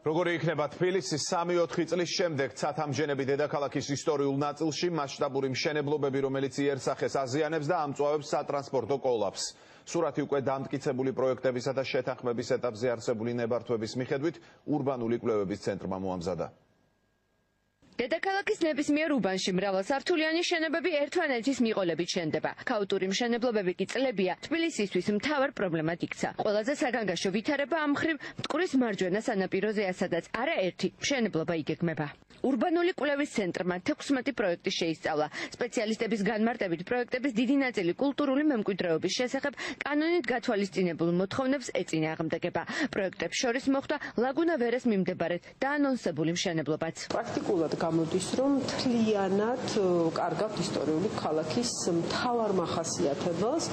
Როგორი იქნება თბილისის 3-4 წლის შემდეგ ცათამბჯენები დედაქალაქის ისტორიულ ნაწილში, მასშტაბური მშენებლობები, რომელიც იერსახეს აზიანებს და ამწვავებს სატრანსპორტო კოლაფსს. სურათი უკვე დამტკიცებული პროექტებისა და შეთანხმების ეტაპზე არსებული ნებართვების მიხედვით ურბანული კვლევების ცენტრმა მოამზადა. დედაქალაქის ნებისმიერ უბანში მრავალსართულიანი შენობები ერთმანეთის მიყოლებით შენდება. ქაოტური მშენებლობები კი წლებია თბილისისთვის მთავარ პრობლემად იქცა. ყველაზე საგანგაშო ვითარება ამ მხრივ მტკვრის მარჯვენა სანაპიროზეა, სადაც არაერთი მშენებლობა იგეგმება. ურბანული კვლევის ცენტრმა 16 პროექტი შეისწავლა. სპეციალისტების განმარტებით პროექტების დიდი ნაწილი კულტურული მემკვიდრეობის შესახებ კანონით გათვალისწინებულ მოთხოვნებს ეწინააღმდეგება. პროექტებს შორის მოხვდა ლაგუნა ვერეს მიმდებარედ დაანონსებული მშენებლობაც. პრაქტიკულად გამოდის, რომ მთლიანად კარგავთ ისტორიული ქალაქის მთავარ მახასიათებელს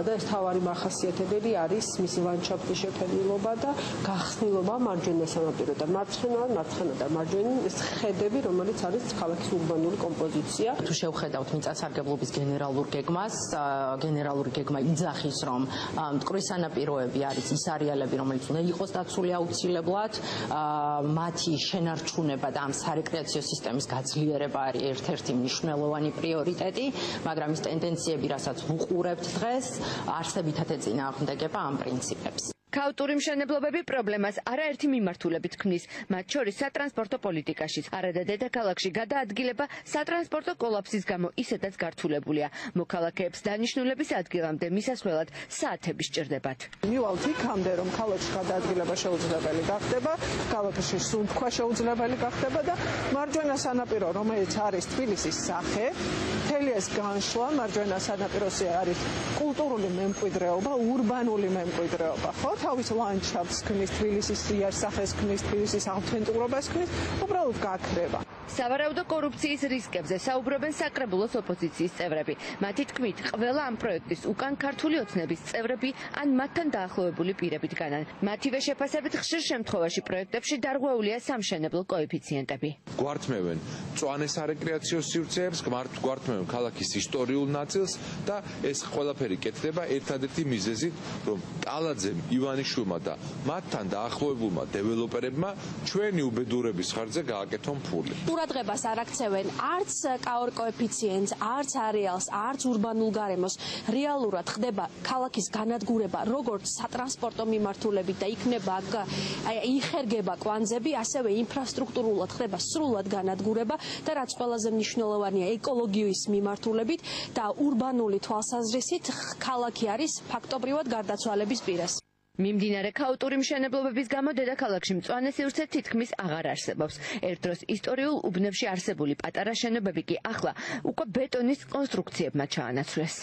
და ეს მთავარი მახასიათებელი არის მისი ლანდშაფტის შეფერილობა და გახსნილობა მარჯვენა სანაპიროდან. მარცხენა და მარჯვენა ხედები, რომელიც არის ქალაქის ურბანული კომპოზიცია. თუ შევხედავთ მიწათსარგებლობის გენერალურ გეგმას, გენერალური გეგმა იძახის, რომ მტკვრის სანაპიროები არის ის არეალები, რომელიც უნდა იყოს დაცული აუცილებლად, მათი შენარჩუნება და ამ სარეკრეაციო სისტემის გაძლიერება არის ერთ-ერთი მნიშვნელოვანი პრიორიტეტი, მაგრამ ის ტენდენციები, რასაც ვუყურებთ დღეს, არსებითად ეწინააღმდეგება ამ პრინციპებს. ქაოტური მშენებლობები პრობლემას არაერთი მიმართულებით ქმნის, მათ შორის სატრანსპორტო პოლიტიკაშიც. არადა დედაქალაქში გადაადგილება სატრანსპორტო კოლაფსის გამო ისედაც გართულებულია. მოქალაქეებს დანიშნულების ადგილამდე მისასვლელად საათები სჭირდებათ. მივალთ იქამდე, რომ ქალაქში გადაადგილება შეუძლებელი გახდება, ქალაქში სუნთქვა შეუძლებელი გახდება და მარჯვენა სანაპირო, რომელიც არის თბილისის სახე, მთელი ეს განშლა მარჯვენა სანაპიროზე არის კულტურული მემკვიდრეობა, ურბანული მემკვიდრეობა, ხო? თავის ლანდშაფტს ქმნის, თბილისის იერსახეს ქმნის, თბილისის ავთენტურობას ქმნის, უბრალოდ გაქრება. სავარაუდო კორუფციის რისკებზე საუბრობენ საკრებულოს ოპოზიციის წევრები. მათი თქმით, ყველა ამ პროექტის უკან ქართული ოცნების წევრები ან მათთან დაახლოებული პირებით განან. მათივე შეფასებით ხშირ შემთხვევაში პროექტებში დარღვეულია სამშენებლო კოეფიციენტები. გვართმევენ მწვანე სარეკრეაციო სივრცეებს, გვართმევენ ქალაქის ისტორიულ ნაწილს და ეს ყველაფერი კეთდება ერთადერთი მიზეზით, რომ კალაძემ, ივანიშვილმა და მათთან დაახლოებულმა დეველოპერებმა ჩვენი უბედურების ხარჯზე გააკეთონ ფული. ყურადღებას არ აქცევენ არც კაორ კოეფიციენტს, არც არეალს, არც ურბანულ გარემოს. რეალურად ხდება ქალაქის განადგურება როგორც სატრანსპორტო მიმართულებით და იქნება იხერგება კვანძები, ასევე ინფრასტრუქტურულად ხდება სრულად განადგურება და რაც ყველაზე მნიშვნელოვანია ეკოლოგიის მიმართულებით და ურბანული თვალსაზრისით ქალაქი არის ფაქტობრივად გარდაცვალების პირას. მიმდინარე ქაოტური მშენებლობების გამო დედაქალაქში მწვანე სივრცე თითქმის აღარ არსებობს. ერთ დროს ისტორიულ უბნებში არსებული პატარა შენობები კი ახლა უკვე ბეტონის კონსტრუქციებმა ჩაანაცვლეს.